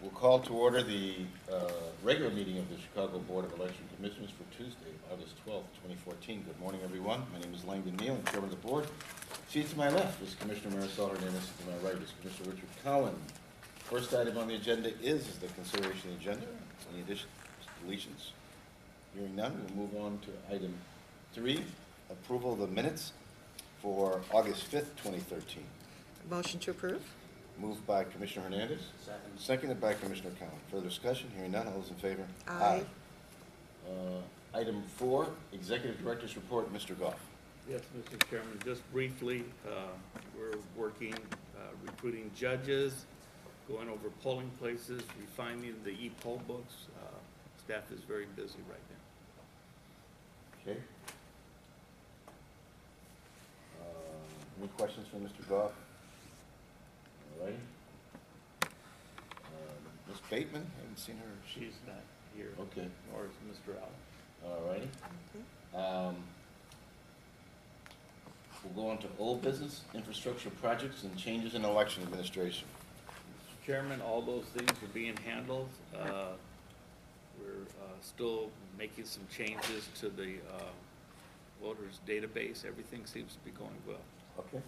We'll call to order the regular meeting of the Chicago Board of Election Commissioners for Tuesday, August 12th, 2014. Good morning, everyone. My name is Langdon Neal, I'm chairman of the board. Seated to my left is Commissioner Marisol Hernandez. To my right is Commissioner Richard Cowan. First item on the agenda is the consideration of the agenda. Any additions, deletions? Hearing none, we'll move on to item 3, approval of the minutes for August 5th, 2013. Motion to approve? Moved by Commissioner Hernandez. Second. Seconded by Commissioner Cowan. Further discussion? Hearing none. All those in favor? Aye. Item 4, Executive Director's Report. Mr. Goff. Yes, Mr. Chairman, just briefly, we're working, recruiting judges, going over polling places, refining the e-poll books. Staff is very busy right now. Okay. Any questions from Mr. Goff? All right. Ms. Bateman, I haven't seen her. She's not here. Okay. Nor is Mr. Allen. All righty. We'll go on to old business, infrastructure projects, and changes in election administration. Mr. Chairman, all those things are being handled. We're still making some changes to the voters database. Everything seems to be going well. Okay.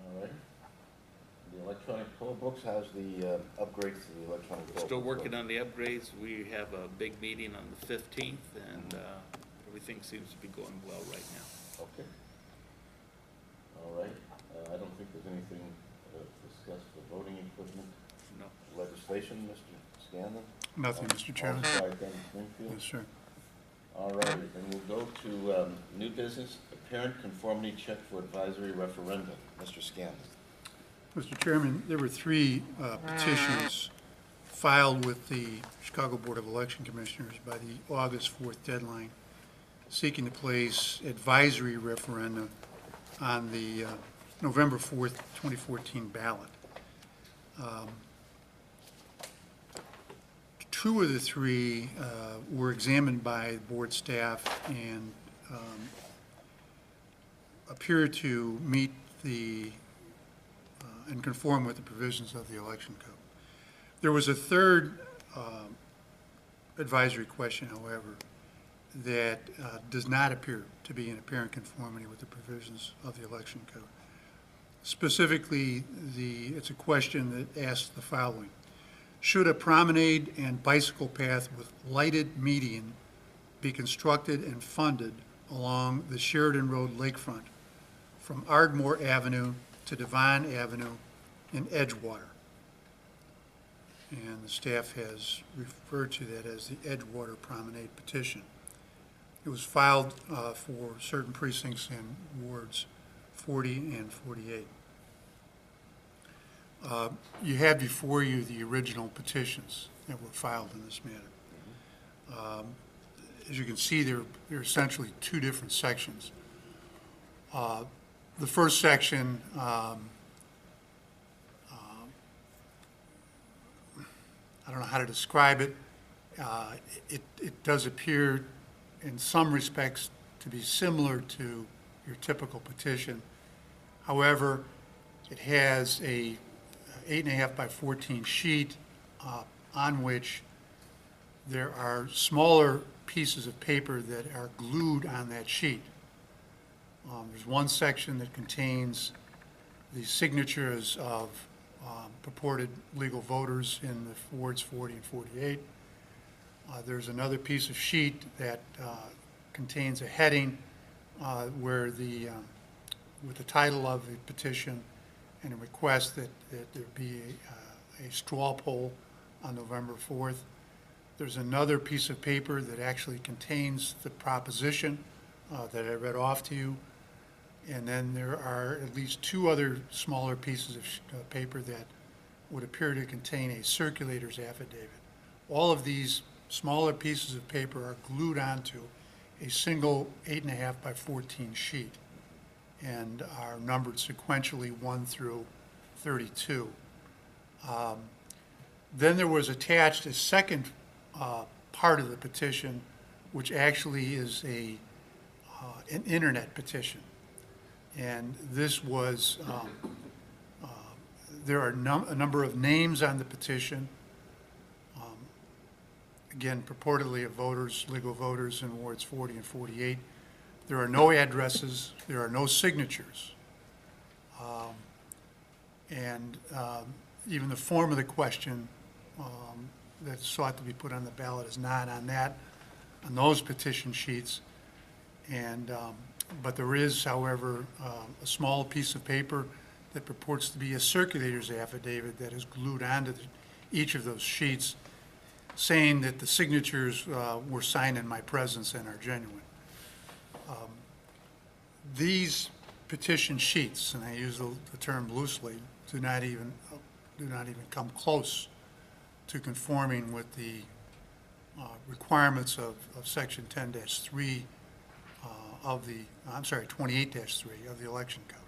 All right. The electronic poll books, how's the upgrades to the electronic poll books? Still working on the upgrades. We have a big meeting on the 15th, and everything seems to be going well right now. Okay. All right. I don't think there's anything to discuss for voting equipment. No. Legislation, Mr. Scanlon? Nothing, Mr. Chairman. Springfield? Yes, sir. All right, then we'll go to new business, apparent-conformity check for advisory referenda. Mr. Scanlon. Mr. Chairman, there were 3 petitions filed with the Chicago Board of Election Commissioners by the August 4th deadline, seeking to place advisory referenda on the November 4th, 2014 ballot. 2 of the 3 were examined by board staff and appear to meet the and conform with the provisions of the election code. There was a 3rd advisory question, however, that does not appear to be in apparent conformity with the provisions of the election code. Specifically, it's a question that asks the following: should a promenade and bicycle path with lighted median be constructed and funded along the Sheridan Road lakefront from Ardmore Avenue to Devon Avenue in Edgewater? And the staff has referred to that as the Edgewater Promenade petition. It was filed for certain precincts in wards 40 and 48. You have before you the original petitions that were filed in this matter. As you can see, there are essentially 2 different sections. The first section, I don't know how to describe it. It does appear in some respects to be similar to your typical petition. However, it has a 8.5 by 14 sheet on which there are smaller pieces of paper that are glued on that sheet. There's one section that contains the signatures of purported legal voters in the wards 40 and 48. There's another piece of sheet that contains a heading where with the title of the petition and a request that there be a straw poll on November 4th. There's another piece of paper that actually contains the proposition that I read off to you. And then there are at least 2 other smaller pieces of paper that would appear to contain a circulator's affidavit. All of these smaller pieces of paper are glued onto a single 8.5 by 14 sheet and are numbered sequentially 1 through 32. Then there was attached a second part of the petition, which actually is an internet petition. And this was There are a number of names on the petition. Again, purportedly of voters, legal voters in wards 40 and 48. There are no addresses, there are no signatures. Even the form of the question that's sought to be put on the ballot is not on those petition sheets. But there is, however, a small piece of paper that purports to be a circulator's affidavit that is glued onto each of those sheets, saying that the signatures were signed in my presence and are genuine. These petition sheets, and I use the term loosely, do not even come close to conforming with the requirements of Section 10-3 of the, 28-3 of the election code,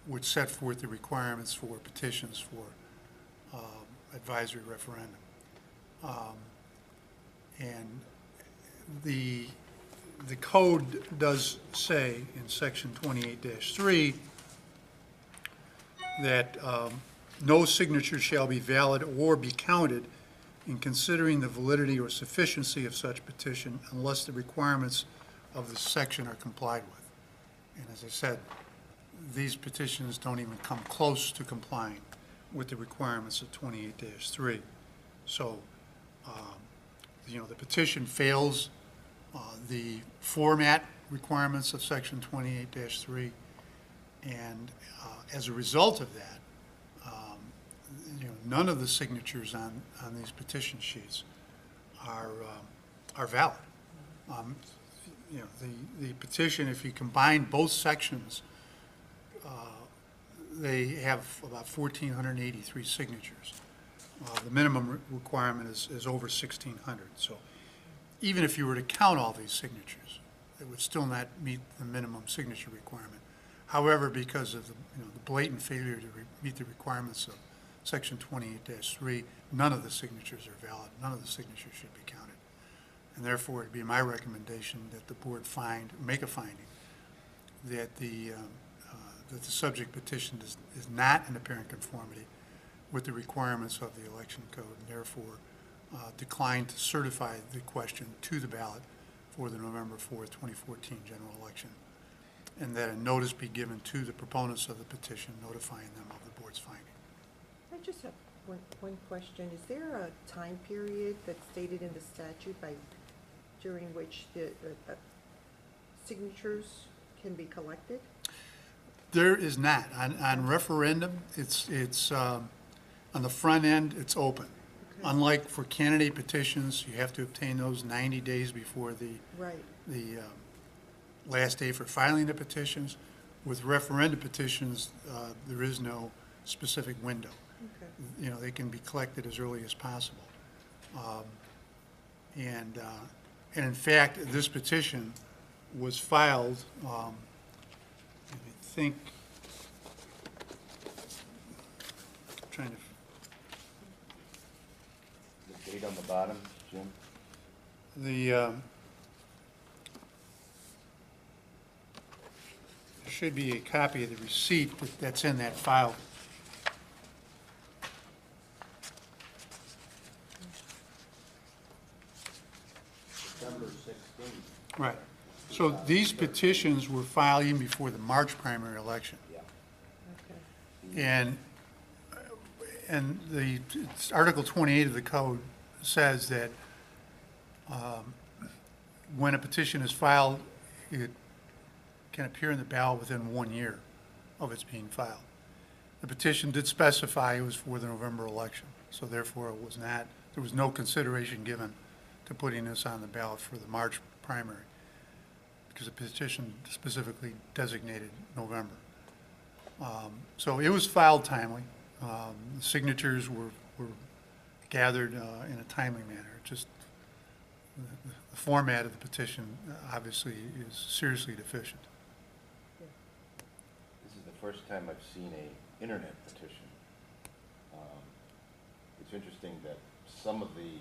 which set forth the requirements for petitions for advisory referendum. And the code does say in Section 28-3 that no signature shall be valid or be counted in considering the validity or sufficiency of such petition unless the requirements of the section are complied with. And as I said, these petitions don't even come close to complying with the requirements of 28-3. So, the petition fails the format requirements of Section 28-3, and as a result of that, none of the signatures on these petition sheets are valid. The petition, if you combine both sections, they have about 1,483 signatures. The minimum requirement is over 1,600. So even if you were to count all these signatures, it would still not meet the minimum signature requirement. However, because of the blatant failure to meet the requirements of Section 28-3, none of the signatures are valid. None of the signatures should be counted. And therefore, it would be my recommendation that the board make a finding that the subject petition is not in apparent conformity with the requirements of the election code, and therefore decline to certify the question to the ballot for the November 4th, 2014 general election, and that a notice be given to the proponents of the petition notifying them of the board's finding. I just have one question. Is there a time period that's stated in the statute during which the signatures can be collected? There is not. On referendum, it's on the front end, it's open. Okay. Unlike for candidate petitions, you have to obtain those 90 days before the last day for filing the petitions. With referendum petitions, there is no specific window. Okay. They can be collected as early as possible. And in fact, this petition was filed, I think, I'm trying to. The date on the bottom, Jim? There should be a copy of the receipt that's in that file. December 16th. Right. So these petitions were filed even before the March primary election. Yeah. Okay. And the Article 28 of the code says that when a petition is filed, it can appear in the ballot within 1 year of its being filed. The petition did specify it was for the November election, so therefore there was no consideration given to putting this on the ballot for the March primary, because the petition specifically designated November. So it was filed timely. The signatures were gathered in a timely manner. Just the format of the petition obviously is seriously deficient. This is the first time I've seen an internet petition. It's interesting that some of the,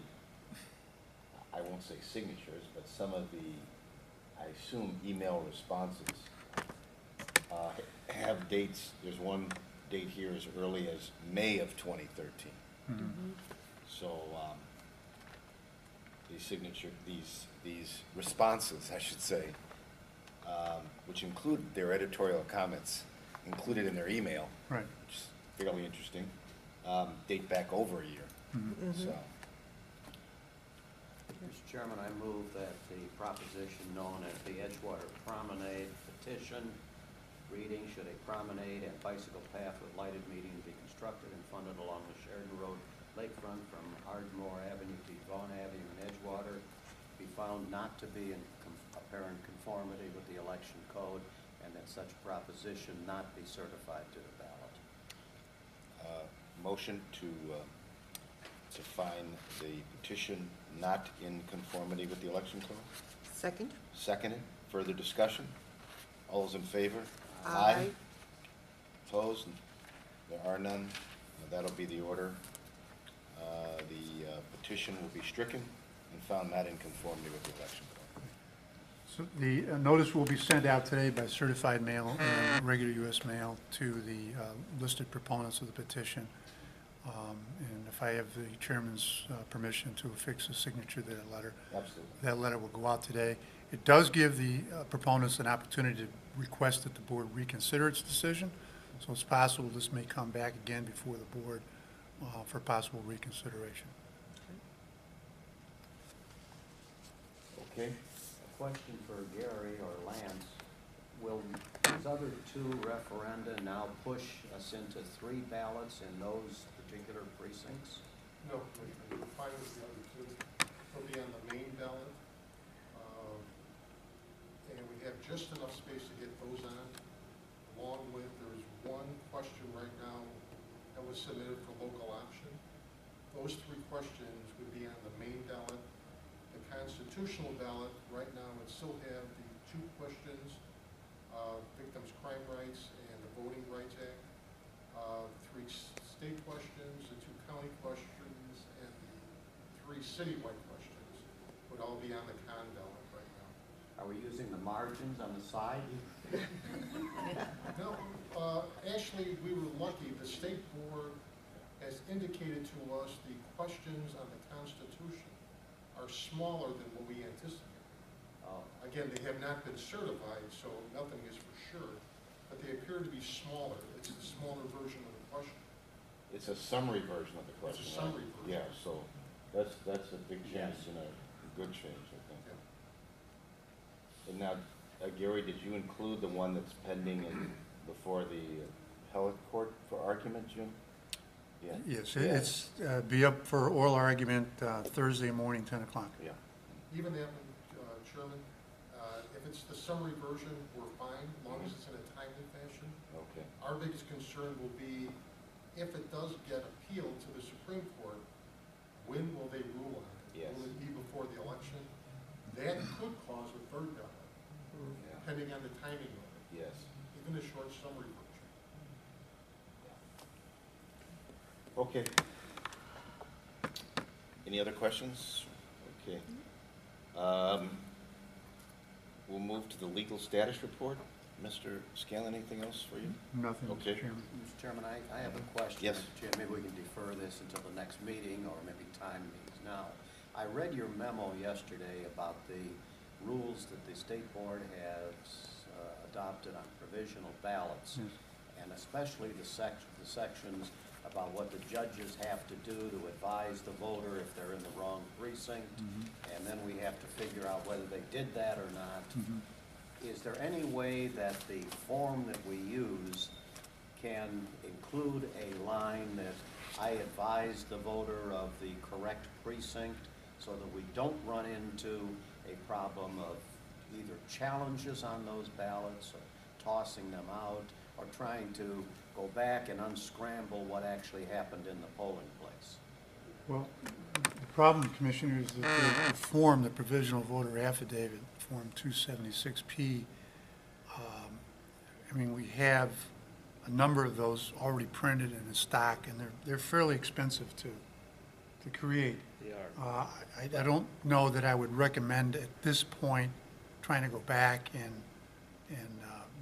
I won't say signatures, but some of the, I assume, email responses have dates. There's one date here as early as May of 2013. So these responses, I should say, which include their editorial comments included in their email, Right. which is fairly interesting, date back over a year. So, Mr. Chairman, I move that the proposition known as the Edgewater Promenade petition, reading, should a promenade and bicycle path with lighted median be constructed and funded along the Sheridan Road lakefront from Ardmore Avenue to Vaughn Avenue in Edgewater, be found not to be in apparent conformity with the election code, and that such proposition not be certified to the ballot. motion to find the petition not in conformity with the election code. Second? Seconded. Further discussion? All those in favor? Aye. Opposed? There are none. That'll be the order. The petition will be stricken and found not in conformity with the election code. So the notice will be sent out today by certified mail and regular U.S. mail to the listed proponents of the petition. And if I have the chairman's permission to affix a signature to that letter, Absolutely. that letter will go out today. It does give the proponents an opportunity to request that the board reconsider its decision. So it's possible this may come back again before the board for possible reconsideration. Okay. A question for Gary or Lance. Will these other two referenda now push us into 3 ballots in those particular precincts? No, we're fine with the other two. They'll be on the main ballot. And we have just enough space to get those on, along with, there's one question right now that was submitted for local option. Those 3 questions would be on the main ballot. The constitutional ballot, right now, would still have the 2 questions, Victims' Crime Rights and the Voting Rights Act, 3 state questions, the 2 county questions, and the 3 citywide questions would all be on the con ballot right now. Are we using the margins on the side? No, actually, we were lucky. The state board has indicated to us the questions on the Constitution are smaller than what we anticipated. Again, they have not been certified, so nothing is for sure, but they appear to be smaller. It's a smaller version of the question. It's a summary version of the It's question. a summary version. Yeah, so that's a big change and a good change, I think. Yeah. And now, Gary, did you include the one that's pending before the appellate court for argument, Jim? Yeah. Yes, Yeah. it's be up for oral argument Thursday morning, 10 o'clock. Yeah. Even that one, Chairman, if it's the summary version, we're fine, as long as it's in a timely fashion. Okay. Our biggest concern will be, if it does get appealed to the Supreme Court, when will they rule on it? Yes. Will it be before the election? That could cause a 3rd ballot, Yeah. depending on the timing of it, Yes. even a short summary version. Okay. Any other questions? Okay. We'll move to the legal status report. Mr. Scanlon, anything else for you? Nothing, Okay. Mr. Chairman. Mr. Chairman, I have a question. Yes. Mr. Chair, maybe we can defer this until the next meeting, or maybe time these now. I read your memo yesterday about the rules that the state board has adopted on provisional ballots, Yes. and especially the sections about what the judges have to do to advise the voter if they're in the wrong precinct, and then we have to figure out whether they did that or not. Is there any way that the form that we use can include a line that I advise the voter of the correct precinct, so that we don't run into a problem of either challenges on those ballots, or tossing them out, or trying to go back and unscramble what actually happened in the polling place? Well, the problem, Commissioner, is that the form, the provisional voter affidavit, Form 276P, I mean, we have a number of those already printed and in stock, and they're fairly expensive to create. They are. I don't know that I would recommend at this point trying to go back and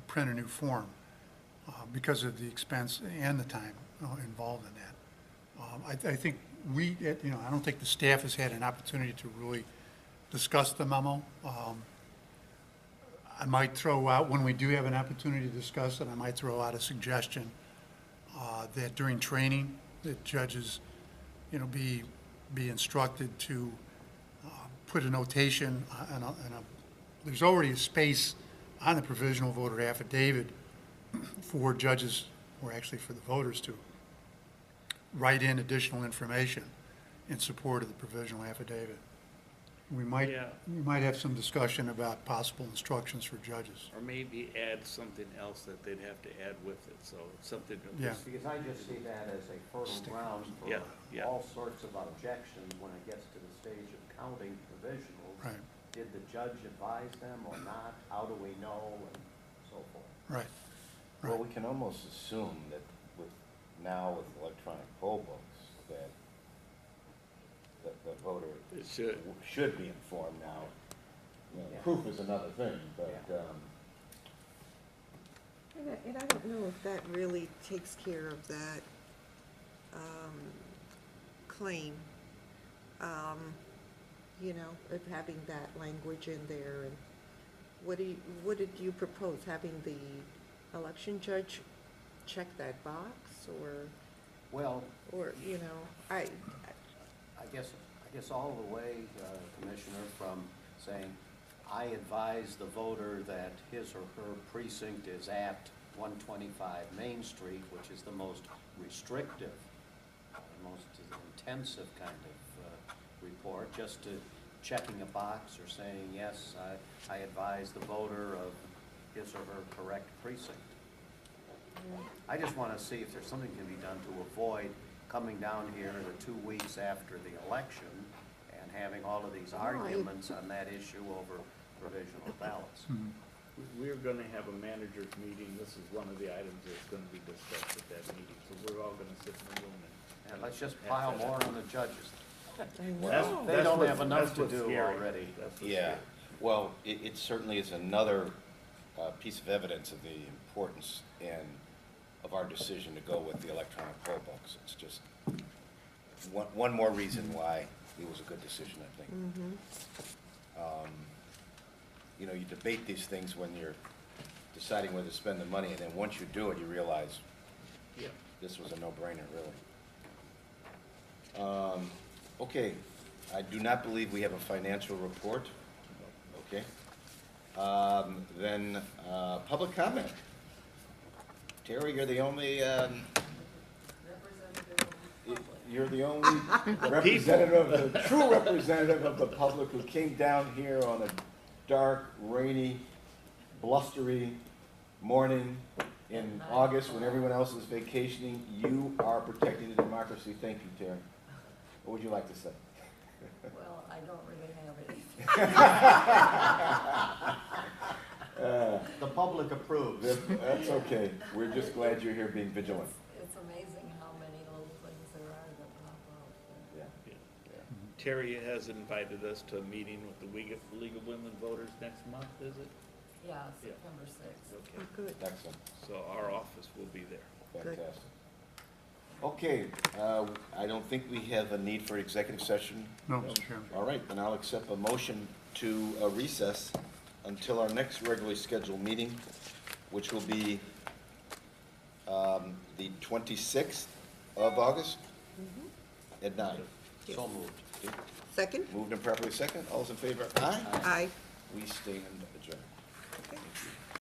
print a new form. because of the expense and the time involved in that. I think I don't think the staff has had an opportunity to really discuss the memo. I might throw out, when we do have an opportunity to discuss it, I might throw out a suggestion that during training, that judges, be instructed to put a notation there's already a space on the provisional voter affidavit for judges, or actually for the voters to write in additional information in support of the provisional affidavit. We might have some discussion about possible instructions for judges. Or maybe add something else that they'd have to add with it, so it's something that Yeah. Because I just see that as a fertile ground for Yeah. all sorts of objections when it gets to the stage of counting provisionals. Right. Did the judge advise them or not? How do we know, and so forth? Right. Well, we can almost assume that with electronic poll books, that the voter It should. should be informed now. Yeah. Proof is another thing, but, Yeah. And I don't know if that really takes care of that claim, of having that language in there. And what did you propose? Having the election judge check that box, Well, I I guess all the way, Commissioner, from saying, I advise the voter that his or her precinct is at 125 Main Street, which is the most restrictive, most intensive kind of report, just to checking a box or saying, yes, I advise the voter of his or her correct precinct. I just want to see if there's something can be done to avoid coming down here the 2 weeks after the election and having all of these arguments on that issue over provisional ballots. We're gonna have a managers meeting, this is one of the items that's gonna be discussed at that meeting, so we're all gonna sit in the room and. And let's just pile more on the judges. That's- They that's don't what- have enough that's to what's do scary. already. That's what's yeah, scary. well, it certainly is another piece of evidence of the importance of our decision to go with the electronic poll books. It's just one more reason why it was a good decision, I think. You debate these things when you're deciding whether to spend the money, and then once you do it, you realize Yeah. this was a no-brainer, really. Okay, I do not believe we have a financial report. Okay. Then, public comment. Terry, you're the only, you're the only representative, the true representative of the public who came down here on a dark, rainy, blustery morning in August when everyone else is vacationing. You are protecting the democracy. Thank you, Terry. What would you like to say? Well, I don't really have anything. The public approves. That's okay. We're just glad you're here being vigilant. It's amazing how many little things there are that pop up. Yeah. Yeah. Terry has invited us to a meeting with the League of Women Voters next month, is it? Yeah, Yeah. September 6th. Okay, good. Excellent. so our office will be there. Good. Fantastic. Okay, I don't think we have a need for executive session. No, Mr. Chairman. All right, then I'll accept a motion to recess until our next regularly scheduled meeting, which will be the 26th of August at 9. So moved. Okay. Second? Moved and properly second. All's in favor? Aye. Aye. We stand adjourned.